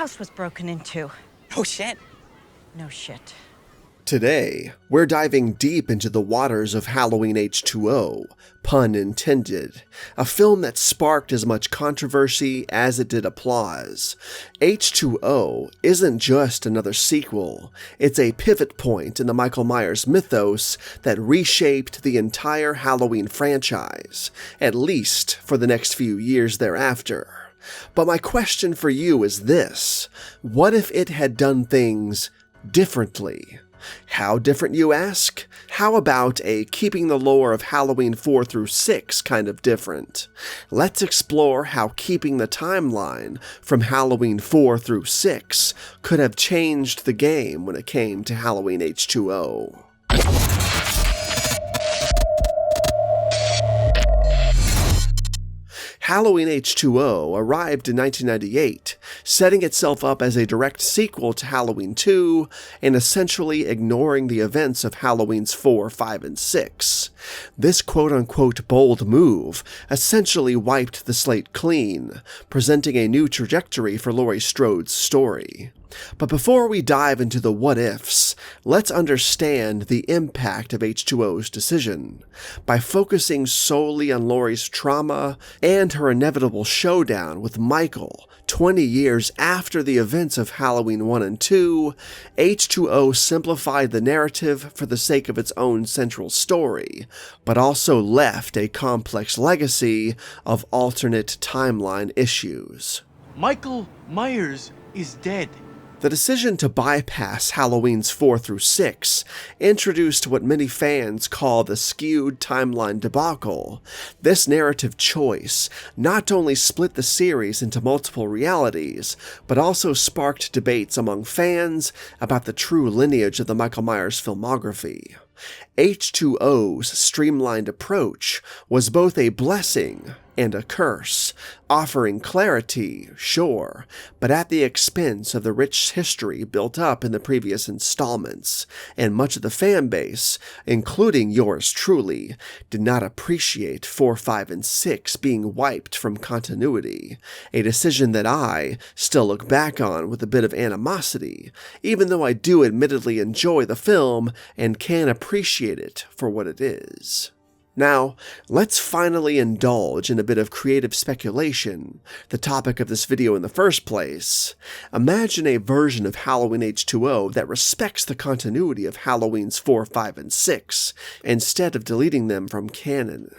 house was broken into. Oh shit. No shit. Today, we're diving deep into the waters of Halloween H20, pun intended, a film that sparked as much controversy as it did applause. H20 isn't just another sequel, it's a pivot point in the Michael Myers mythos that reshaped the entire Halloween franchise, at least for the next few years thereafter. But my question for you is this: what if it had done things differently? How different, you ask? How about a keeping the lore of Halloween 4 through 6 kind of different? Let's explore how keeping the timeline from Halloween 4 through 6 could have changed the game when it came to Halloween H20. Halloween H20 arrived in 1998, setting itself up as a direct sequel to Halloween 2 and essentially ignoring the events of Halloween's 4, 5, and 6. This quote-unquote bold move essentially wiped the slate clean, presenting a new trajectory for Laurie Strode's story. But before we dive into the what-ifs, let's understand the impact of H20's decision. By focusing solely on Laurie's trauma and her inevitable showdown with Michael 20 years after the events of Halloween 1 and 2, H20 simplified the narrative for the sake of its own central story, but also left a complex legacy of alternate timeline issues. Michael Myers is dead. The decision to bypass Halloween's 4 through 6 introduced what many fans call the skewed timeline debacle. This narrative choice not only split the series into multiple realities, but also sparked debates among fans about the true lineage of the Michael Myers filmography. H20's streamlined approach was both a blessing and a curse, offering clarity, sure, but at the expense of the rich history built up in the previous installments, and much of the fan base, including yours truly, did not appreciate 4, 5, and 6 being wiped from continuity, a decision that I still look back on with a bit of animosity, even though I do admittedly enjoy the film and can appreciate it for what it is. Now, let's finally indulge in a bit of creative speculation, the topic of this video in the first place. Imagine a version of Halloween H20 that respects the continuity of Halloween's 4, 5, and 6, instead of deleting them from canon.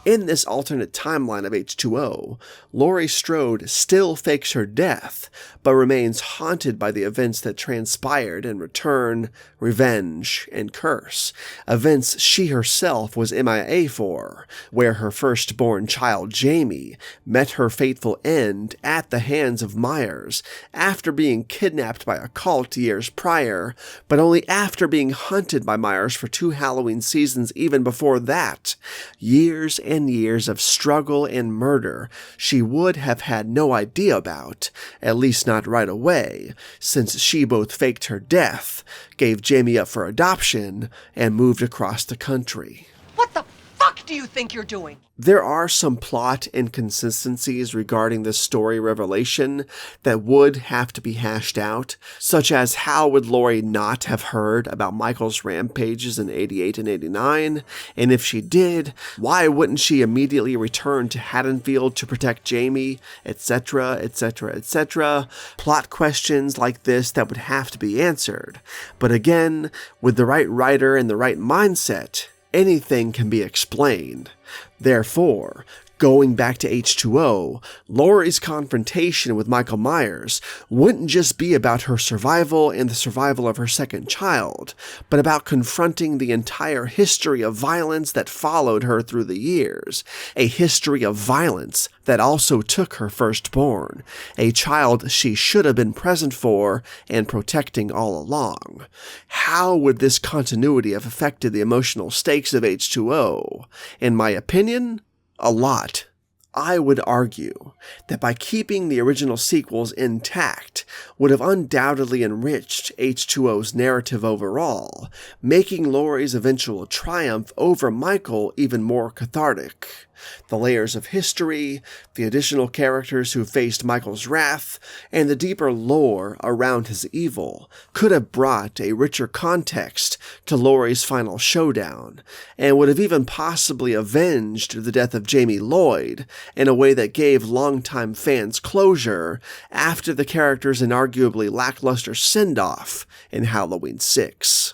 In this alternate timeline of H20, Laurie Strode still fakes her death, but remains haunted by the events that transpired in Return, Revenge, and Curse, events she herself was MIA for, where her firstborn child Jamie met her fateful end at the hands of Myers after being kidnapped by a cult years prior, but only after being hunted by Myers for 2 Halloween seasons even before that. Years and years of struggle and murder she would have had no idea about, at least not right away, since she both faked her death, gave Jamie up for adoption, and moved across the country. What the fuck do you think you're doing? There are some plot inconsistencies regarding this story revelation that would have to be hashed out, such as how would Laurie not have heard about Michael's rampages in 88 and 89, and if she did, why wouldn't she immediately return to Haddonfield to protect Jamie, etc., etc., etc. Plot questions like this that would have to be answered. But again, with the right writer and the right mindset, anything can be explained. Therefore, going back to H20, Laurie's confrontation with Michael Myers wouldn't just be about her survival and the survival of her second child, but about confronting the entire history of violence that followed her through the years, a history of violence that also took her firstborn, a child she should have been present for and protecting all along. How would this continuity have affected the emotional stakes of H20? In my opinion, a lot. I would argue that by keeping the original sequels intact would have undoubtedly enriched H20's narrative overall, making Laurie's eventual triumph over Michael even more cathartic. The layers of history, the additional characters who faced Michael's wrath, and the deeper lore around his evil could have brought a richer context to Laurie's final showdown, and would have even possibly avenged the death of Jamie Lloyd in a way that gave longtime fans closure after the character's inarguably lackluster send-off in Halloween 6.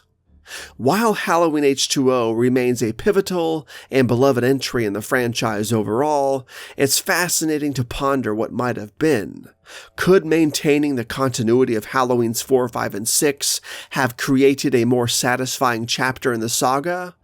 While Halloween H20 remains a pivotal and beloved entry in the franchise overall, it's fascinating to ponder what might have been. Could maintaining the continuity of Halloween's 4, 5, and 6 have created a more satisfying chapter in the saga?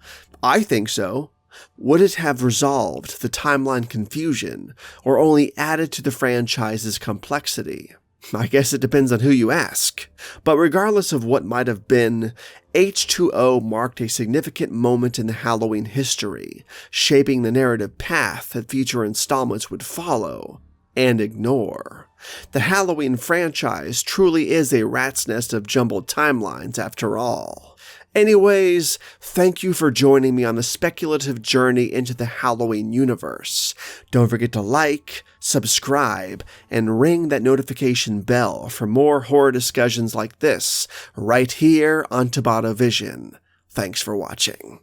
I think so. Would it have resolved the timeline confusion, or only added to the franchise's complexity? I guess it depends on who you ask. But regardless of what might have been, H20 marked a significant moment in the Halloween history, shaping the narrative path that future installments would follow and ignore. The Halloween franchise truly is a rat's nest of jumbled timelines after all. Anyways, thank you for joining me on the speculative journey into the Halloween universe. Don't forget to like, subscribe, and ring that notification bell for more horror discussions like this right here on TobattoVision. Thanks for watching.